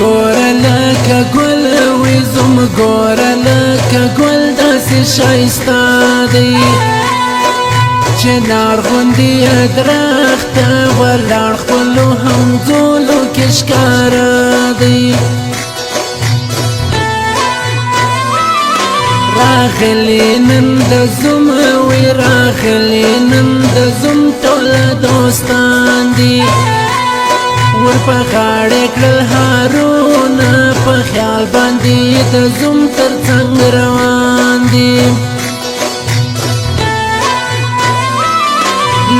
ګوره لکه ګل وې زم ګوره لکه ګل داسې ښایسته دی چنار غوندې درخته ولاړ خپلو همزولو کې ښکاره دی راغلی نن د زم وی راغلی نن د زم ټوله دوستان دي ور په غاړه کړل هارونه په خیال باندې د زم تر څنګ روان دي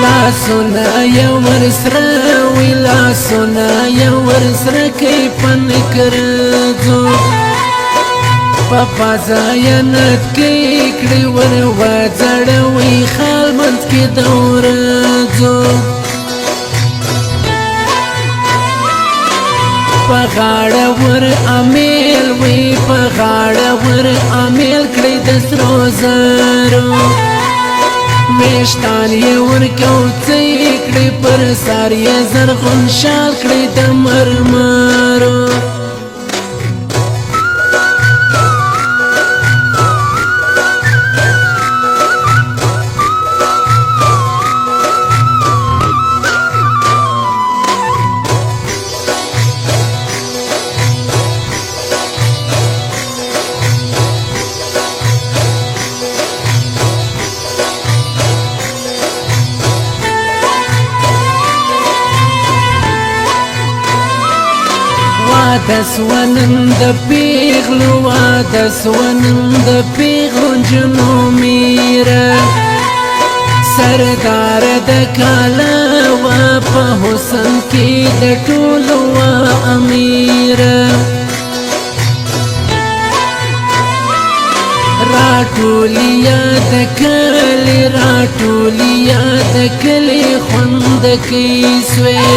لاسونه یو ورسره وی لاسونه یو ورسره کوي په نکر ځو پپا زاینت کی کړي ور وځړوي خال منځ کې دور ځو په غاړه ور امیل وی په غاړه ور امیل کړي د سرو زرو ویشتان یې ورکوڅې کړي پر سر یې زرغون شال کړي د مرمرو دسونم د پیغلو دسونم د پیغلو جنو میره سردار د کالا و په حسن کې د ټولو امیره راټولیا د کلی خوند کې سوې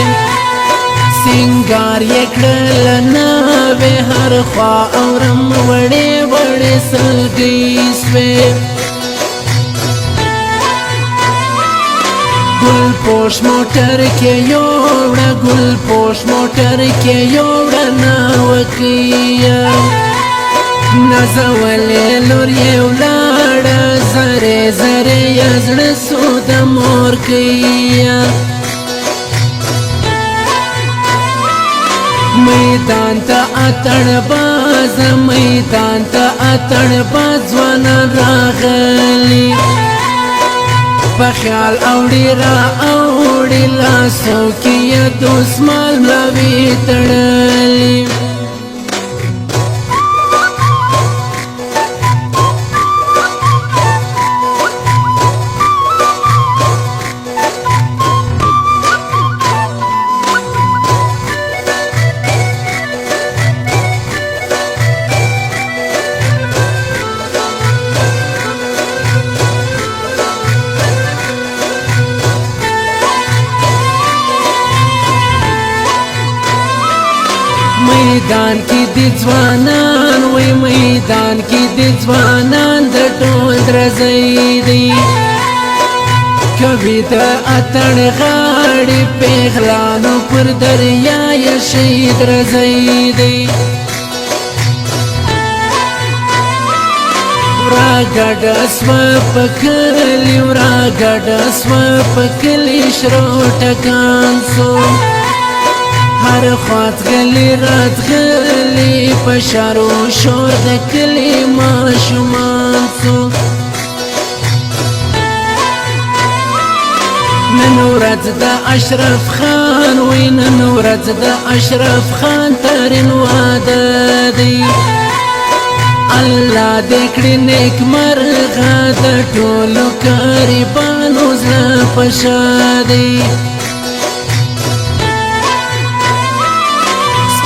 سنگار یکړل ناوې هر خوا اورم وړې وړې سلګي سوې ګل پوش موټر کې یوړه ګل پوش موټر کې یوړه ناوکیا نازولې لور یې ولاړه زره زره یزړه سود مور کیا میدان ته اتړ باز ځوانان راغلي په خیال اوړي را اوړي لاسو کې یې دسمال ملاوي تړلي میدان کې د ځوانان وای میدان کې د ځوانان د ټول درځي دی کوي د اتڼ غاړي پیغلانو پر دریا یې شهید درځي دی راګډ اسو پکلی شرو ټکان سو هر خوات غلی رات غلی پشارو شور د کلی ماشومان سو نن ورځ د اشرف خان وی نن ورځ د اشرف خان ترین واده دی الله دې کړي نیک مرغه د ټولو غریبانو زړه پشادي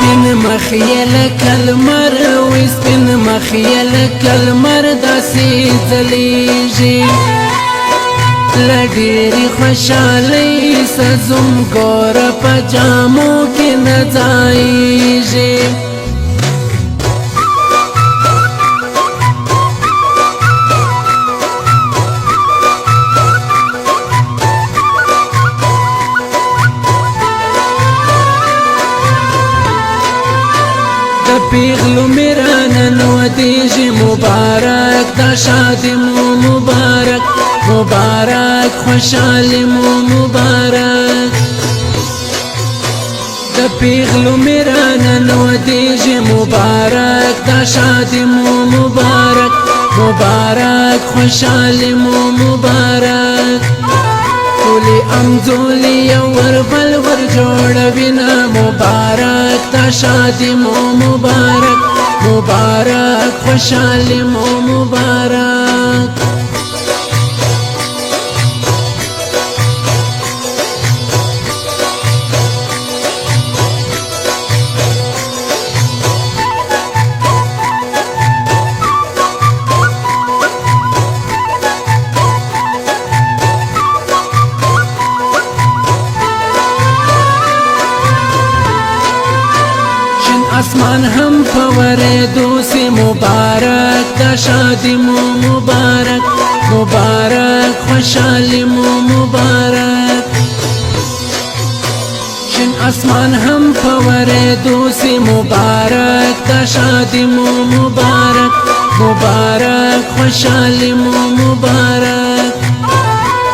سپین مخیل کلمر وی سپین مخیل کلمر داسې ځلیږي لډېرې خوشحالۍ سزم ګوره په جامو کې نه ځایږي دیجی مبارک دا شادی مو مبارک مبارک خوشحالی مو مبارک دا پیغلو میرانا نو دیجی مبارک دا شادی مو مبارک مبارک خوشحالی مو مبارک تولی امزولی یور بل ور جوڑوینا مبارک دا شادی مو مبارک مبارک خوشحالی مو مبارک اسمان هم پوریدو سی مبارک دا شادی مو مبارک مبارک خوشحالی مو مبارک شن اسمان هم پوریدو سی مبارک دا شادی مو مبارک مبارک خوشحالی مو مبارک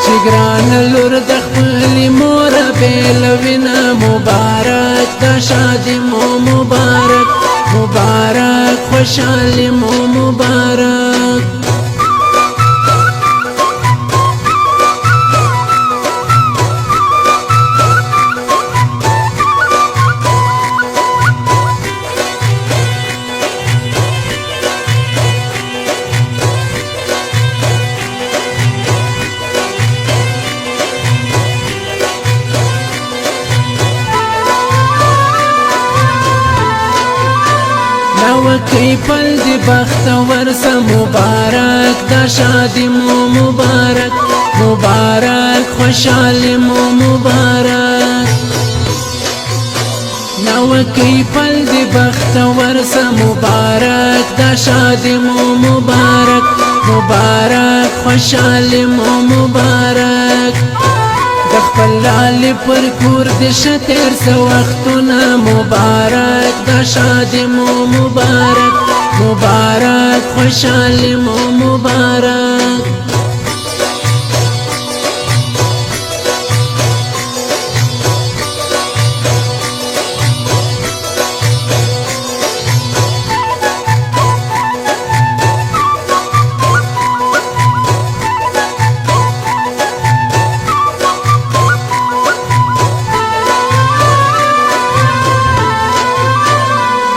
چگران لور د خپلی مور بیلوینا مبارک دا شادی مو مبارک مبارک خوشحالی مو مبارک وکی پل دی بخت ورس مبارک دا شادی مو مبارک مبارک خوشحالی مو مبارک نوکی پل دی بخت ورس مبارک دا شادی مو مبارک مبارک خوشحالی مو مبارک دخپل لالی پر کور دشه تیر سو وختونه مبارک دا شادی مو مبارک مبارک خوشحالی مو مبارک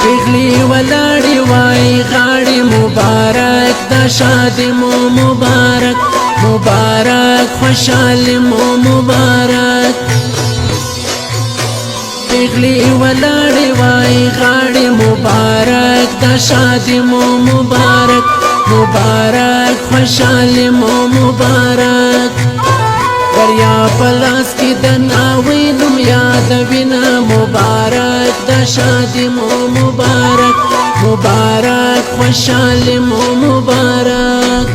پیغلی ولاړی وای غاړی مبارک دا شادی مو مبارک مبارک خوشحالی مو مبارک پیغلی ولاړی وای غاړی مبارک دا شادی مو مبارک مبارک خوشحالی مو مبارک دریا پلاس کی دناوی نم یاد وینا مبارک دا شادی مو مبارک مبارک خوشحالی مو مبارک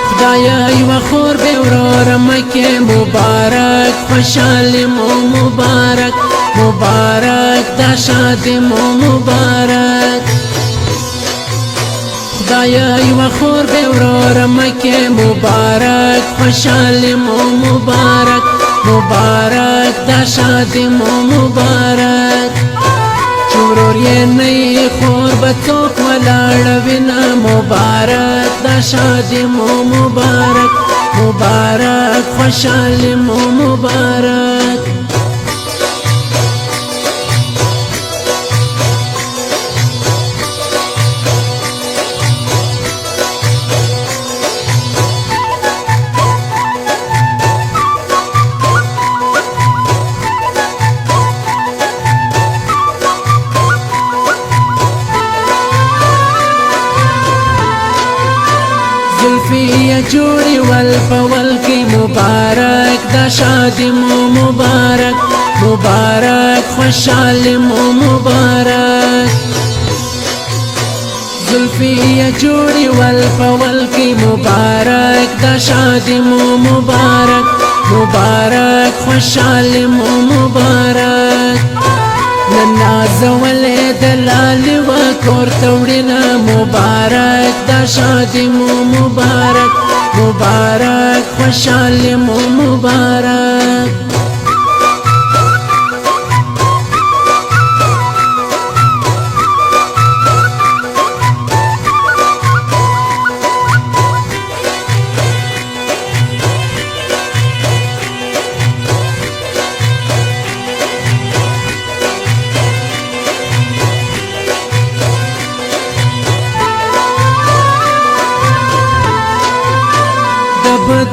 خدایا یو خور به ورور مکه مبارک خوشحالی مو مبارک مبارک دا شادی مو مبارک خدایا یو خور به ورور مکه مبارک خوشحالی مو مبارک مبارک دا شادی مو مبارک چورور یې نه خور به څوک ولاړ وینا مبارک دا شادی مو مبارک مبارک خوشحالی مو مبارک زلفی جوړی ول په شادی مو مبارک مبارک خوشحالی مو مبارک زلفی جوڑی والپول کی مبارک دا شادی مو مبارک مبارک خوشحالی مو مبارک ننازولی دلالی و کور توڑینا مبارک دا شادی مو مبارک مبارک خوشحالی مو مبارک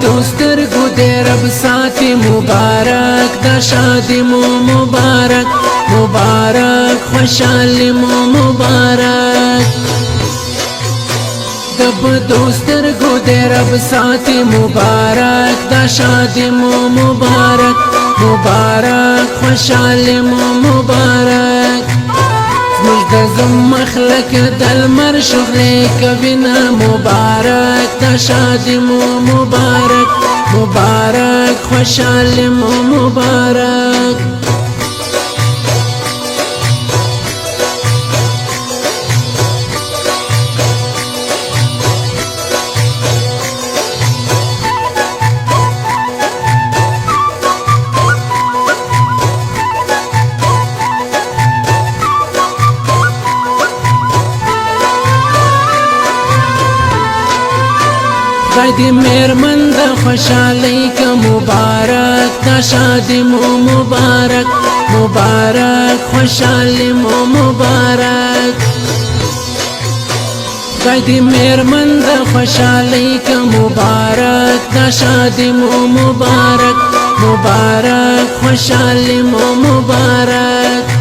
دوستر گو دے رب ساتھی مبارک دا شادی مو مبارک مبارک خوشحالی مو مبارک دب دوستر گو دے رب ساتھی مبارک دا شادی مو مبارک مبارک خوشحالی مو مبارک مجدزم مخلق دل مر شغلی کبینا مبارک دا شادی مو مبارک مبارک خوشحالی مو مبارک خدای میرمن د خوشحالی کا مبارک دا شادی مو مبارک مبارک خوشحالی مو مبارک خدای میرمن د خوشحالی کا مبارک دا شادی مو مبارک مبارک خوشحالی مو مبارک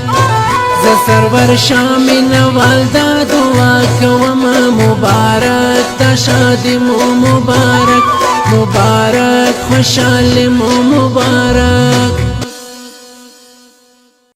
سرور شامی نوال دا دعا کوم مبارک دا شادی مو مبارک مبارک خوشحالی مو مبارک